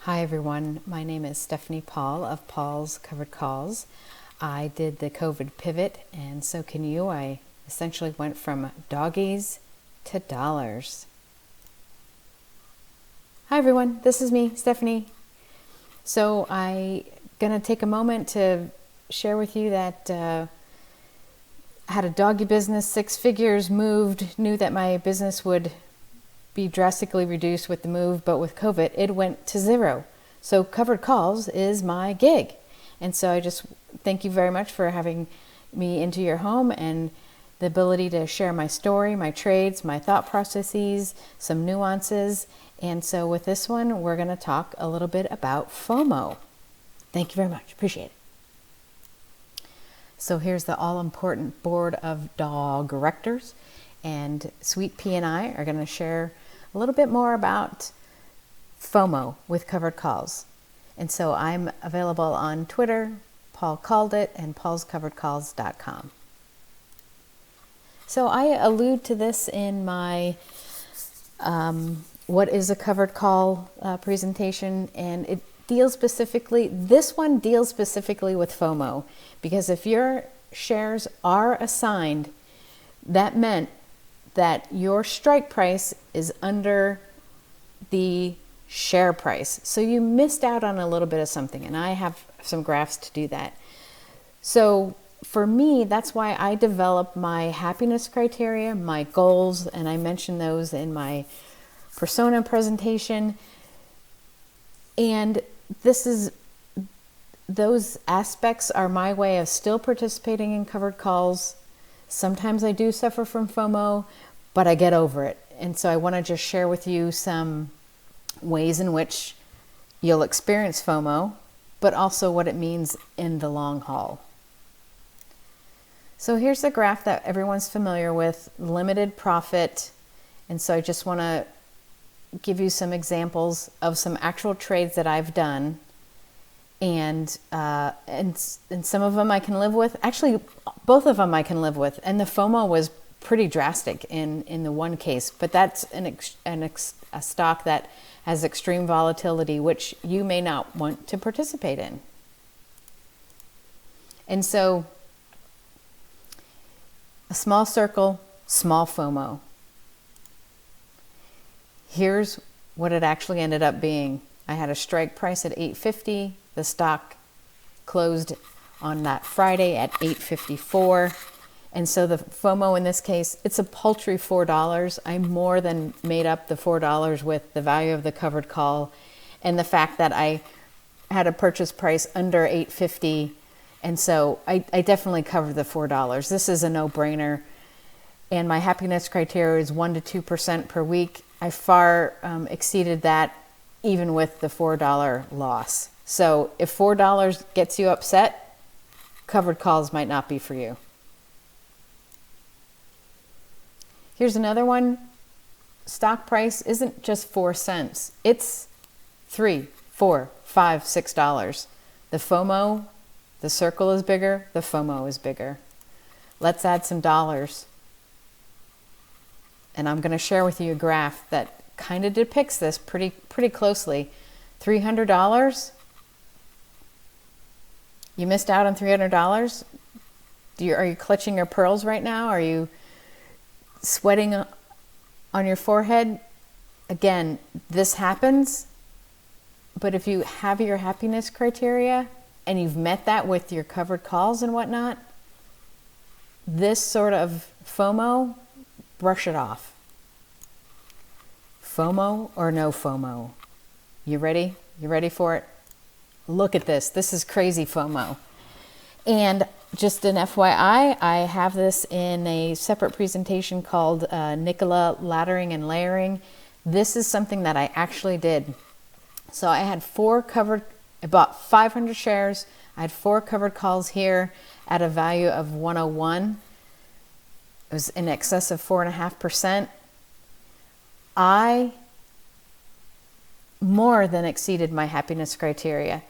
Hi everyone, my name is Stephanie Paul of Paul's Covered Calls. I did the COVID pivot and so can you. I essentially went from doggies to dollars. Hi everyone, this is me, Stephanie. So I'm going to take a moment to share with you that I had a doggy business, 6 figures, moved, knew that my business would be drastically reduced with the move, but with COVID, it went to 0. So Covered Calls is my gig. And so I just thank you very much for having me into your home and the ability to share my story, my trades, my thought processes, some nuances. And so with this one, we're going to talk a little bit about FOMO. Thank you very much. Appreciate it. So here's the all-important board of directors. And Sweet Pea and I are going to share a little bit more about FOMO with Covered Calls. And so I'm available on Twitter, Paul Called It, and paulscoveredcalls.com. So I allude to this in my What is a Covered Call presentation, and it deals specifically, this one deals specifically with FOMO, because if your shares are assigned, that meant that your strike price is under the share price. So you missed out on a little bit of something, and I have some graphs to do that. So for me, that's why I developed my happiness criteria, my goals, and I mentioned those in my persona presentation. And those aspects are my way of still participating in Covered Calls. Sometimes I do suffer from FOMO, but I get over it. And so I want to just share with you some ways in which you'll experience FOMO, but also what it means in the long haul. So here's the graph that everyone's familiar with, limited profit. And so I just want to give you some examples of some actual trades that I've done. And some of them I can live with. Actually, both of them I can live with. And the FOMO was pretty drastic in the one case, but that's a stock that has extreme volatility, which you may not want to participate in. And so, a small circle, small FOMO. Here's what it actually ended up being. I had a strike price at $8.50. The stock closed on that Friday at $8.54. And so the FOMO in this case, it's a paltry $4. I more than made up the $4 with the value of the covered call and the fact that I had a purchase price under $8.50. And so I definitely covered the $4. This is a no-brainer. And my happiness criteria is 1% to 2% per week. I far exceeded that even with the $4 loss. So if $4 gets you upset, Covered Calls might not be for you. Here's another one. Stock price isn't just 4 cents. It's $3, $4, $5, $6. The FOMO, the circle is bigger, the FOMO is bigger. Let's add some dollars. And I'm going to share with you a graph that kind of depicts this pretty closely. $300. You missed out on $300. Are you clutching your pearls right now? Are you sweating on your forehead? Again, this happens, but if you have your happiness criteria and you've met that with your covered calls and whatnot, this sort of FOMO, brush it off. FOMO or no FOMO? You ready? You ready for it? Look at this. This is crazy FOMO. And just an FYI, I have this in a separate presentation called NKLA Laddering and Layering. This is something that I actually did. So I had I bought 500 shares. I had 4 covered calls here at a value of 101. It was in excess of 4.5%. I more than exceeded my happiness criteria.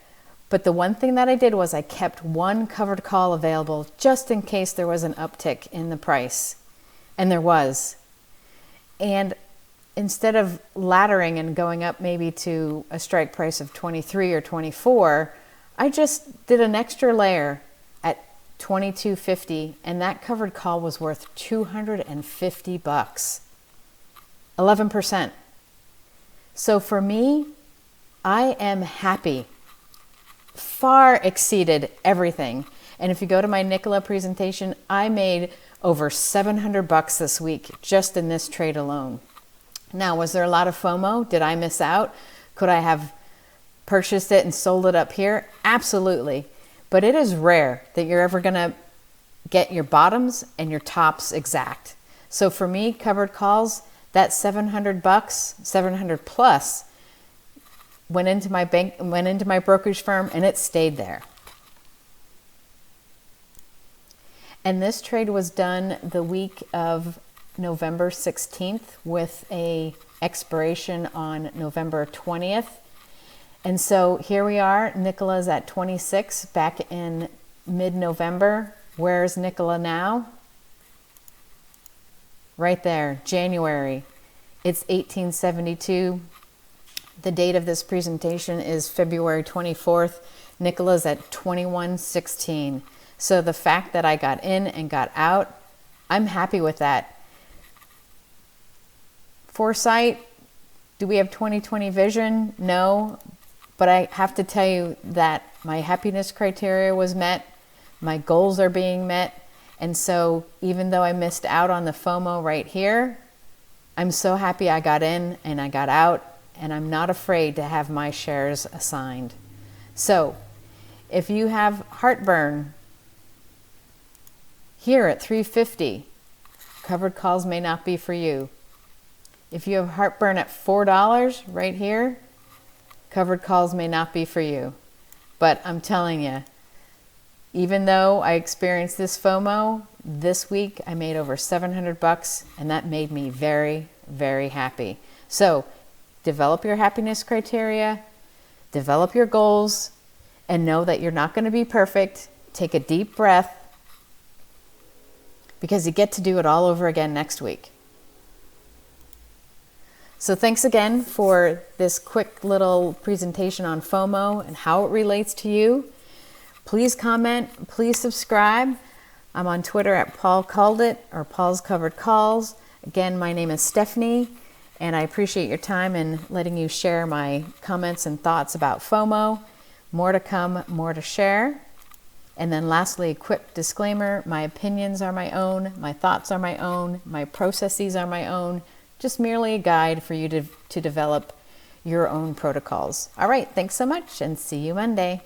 But the one thing that I did was I kept 1 covered call available just in case there was an uptick in the price. And there was. And instead of laddering and going up maybe to a strike price of 23 or 24, I just did an extra layer at 22.50, and that covered call was worth $250, 11%. So for me, I am happy. Far exceeded everything. And if you go to my NKLA presentation, I made over $700 this week just in this trade alone. Now, was there a lot of FOMO? Did I miss out? Could I have purchased it and sold it up here? Absolutely. But it is rare that you're ever going to get your bottoms and your tops exact. So for me, covered calls, that $700, 700 plus, went into my bank, went into my brokerage firm, and it stayed there. And this trade was done the week of November 16th with a expiration on November 20th. And so here we are, NKLA's at 26 back in mid-November. Where's NKLA now? Right there, January. It's 1872. The date of this presentation is February 24th. NKLA's at 21.16. So the fact that I got in and got out, I'm happy with that. Foresight, do we have 20/20 vision? No, but I have to tell you that my happiness criteria was met, my goals are being met, and so even though I missed out on the FOMO right here, I'm so happy I got in and I got out, and I'm not afraid to have my shares assigned. So if you have heartburn here at 350, covered calls may not be for you. If you have heartburn at $4 right here, covered calls may not be for you. But I'm telling you, even though I experienced this FOMO, this week I made over $700, and that made me very, very happy. So develop your happiness criteria, develop your goals, and know that you're not going to be perfect. Take a deep breath, because you get to do it all over again next week. So thanks again for this quick little presentation on FOMO and how it relates to you. Please comment, please subscribe. I'm on Twitter at Paul Called It, or Paul's Covered Calls. Again, my name is Stephanie, and I appreciate your time and letting you share my comments and thoughts about FOMO. More to come, more to share. And then lastly, a quick disclaimer, my opinions are my own, my thoughts are my own, my processes are my own, just merely a guide for you to develop your own protocols. All right, thanks so much, and see you Monday.